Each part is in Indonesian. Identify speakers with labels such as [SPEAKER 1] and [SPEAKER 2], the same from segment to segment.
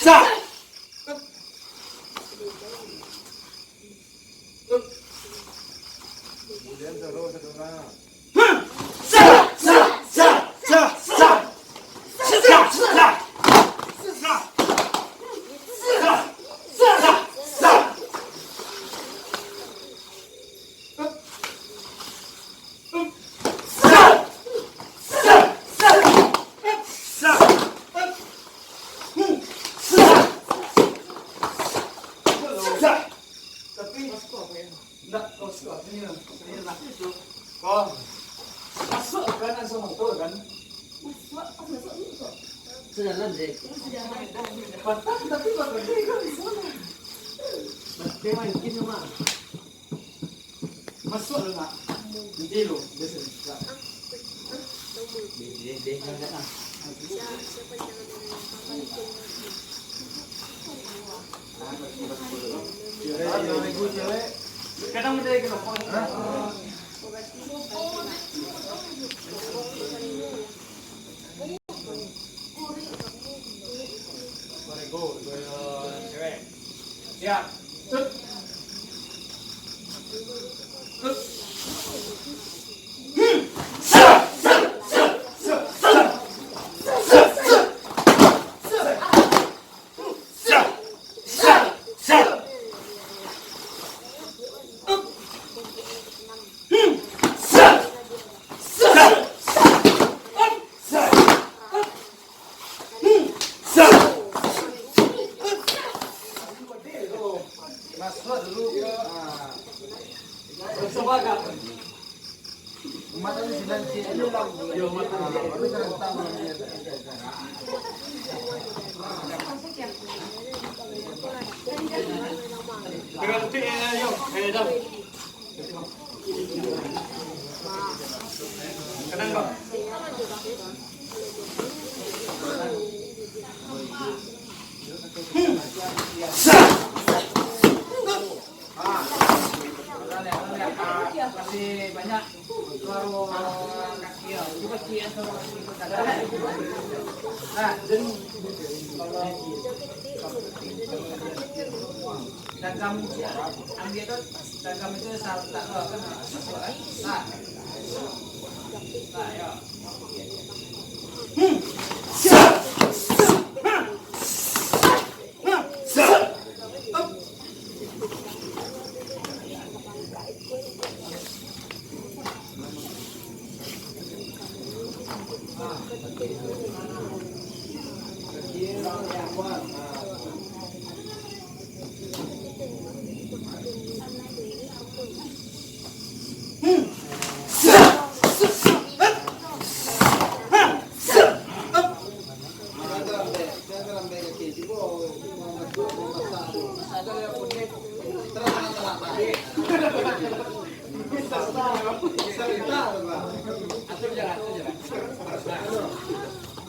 [SPEAKER 1] Kemudian terus setelah
[SPEAKER 2] masuk kan langsung motor kan?
[SPEAKER 3] Sudah lanjut.
[SPEAKER 2] Patah tapi patah dia kan di sana.
[SPEAKER 3] Dia main gini mah.
[SPEAKER 2] Masuk lu nak? Di lo, biasa.
[SPEAKER 3] Dia enggak ah.
[SPEAKER 2] Kadang ada yang kelopon. Siap. Masuk dulu ke sebagai
[SPEAKER 1] mata ni silang si ano lang
[SPEAKER 2] yo mata
[SPEAKER 1] baru kan tama niya.
[SPEAKER 2] berarti yo dah kadang kok
[SPEAKER 3] Masih banyak baru kaki ya. Juga kaki atau nah, dan dagam ambil itu dagam itu salah tak kan nah ya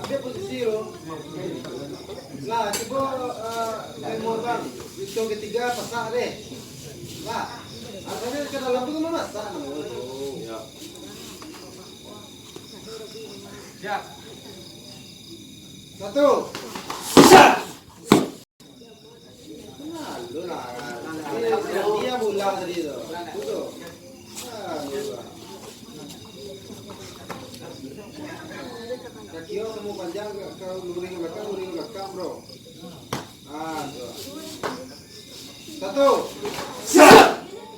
[SPEAKER 1] Ada posisi lo. Lah, coba lemur bang. Hitung ketiga pasak deh. Lah, asalnya ke dalam tu mana masak? Ya.
[SPEAKER 2] siap.
[SPEAKER 1] Satu. Lu lah. Dia bulan tadi tu. Betul. Kaki lo semua panjang ke luring belakang bro. Ah, tuh. Satu.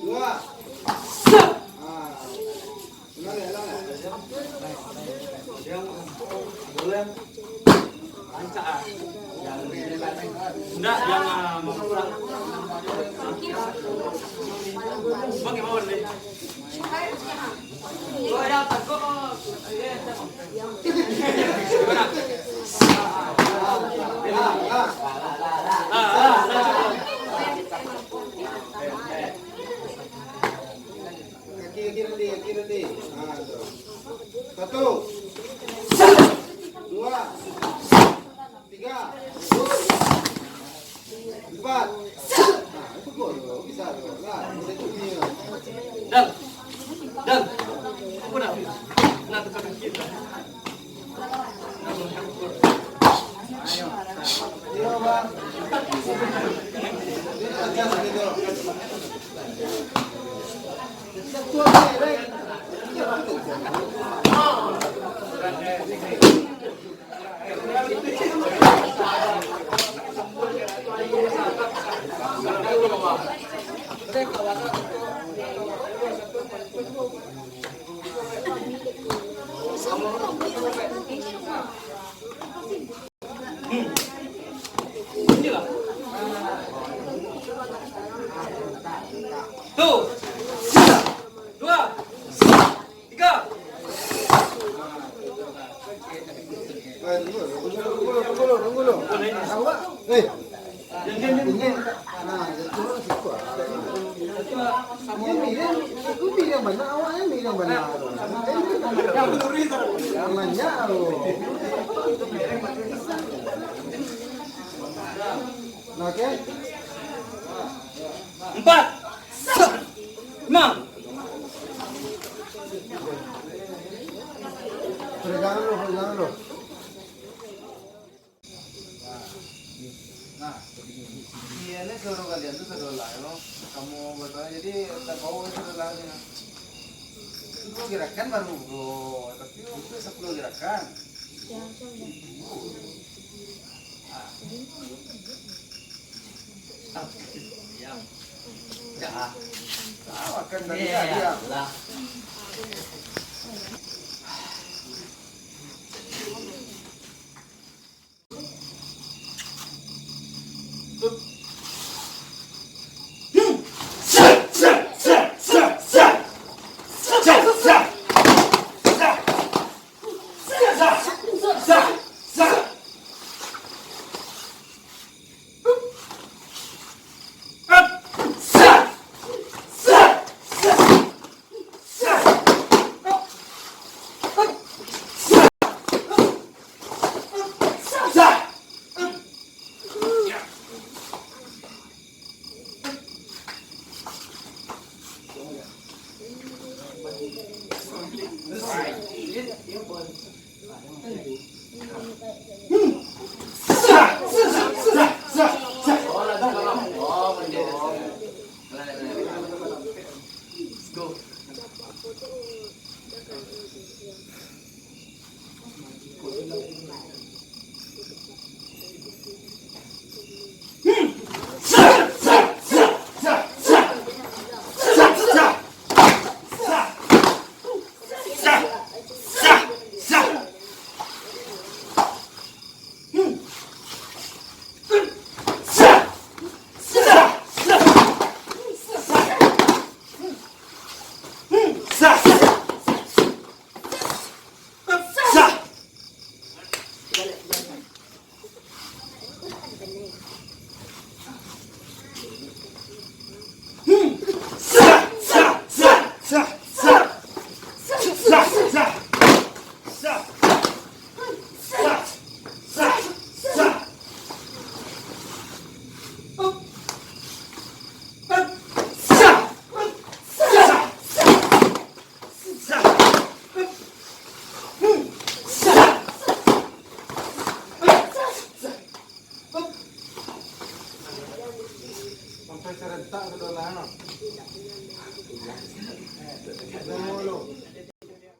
[SPEAKER 1] Dua. Ah. Ulang ya.
[SPEAKER 2] Yang boleh lancar. Enggak, jangan kurang. Bagaimana nih? Gua dapat kok. Gimana?
[SPEAKER 1] Kaki nanti. Ah, tuh. Satu. Dua. Tiga. Empat. Nah, itu gol bisa tuh. Nah, udah itu ini.
[SPEAKER 2] Dan. Apa dah? Nak tukar kita.
[SPEAKER 1] Zero ba? Dito, adjust dito. Saktuan na eh, right?
[SPEAKER 3] Tuh, dua, tiga.
[SPEAKER 1] Tunggu. Awak. Ini. Nah, itu siapa? Aku bilang mana awaknya bilang mana. Yang nanya Nah, oke.
[SPEAKER 3] 4, 5.
[SPEAKER 1] Pegangan lu. Nah, ini seluruh kalian tuh sedolah, ya. Kamu bertanya, jadi tak kau sedolahnya. Itu gerakan baru bro, tapi itu 10 gerakan. Ya, tahu akan dari dia. Sampai serentak kedua-duanya.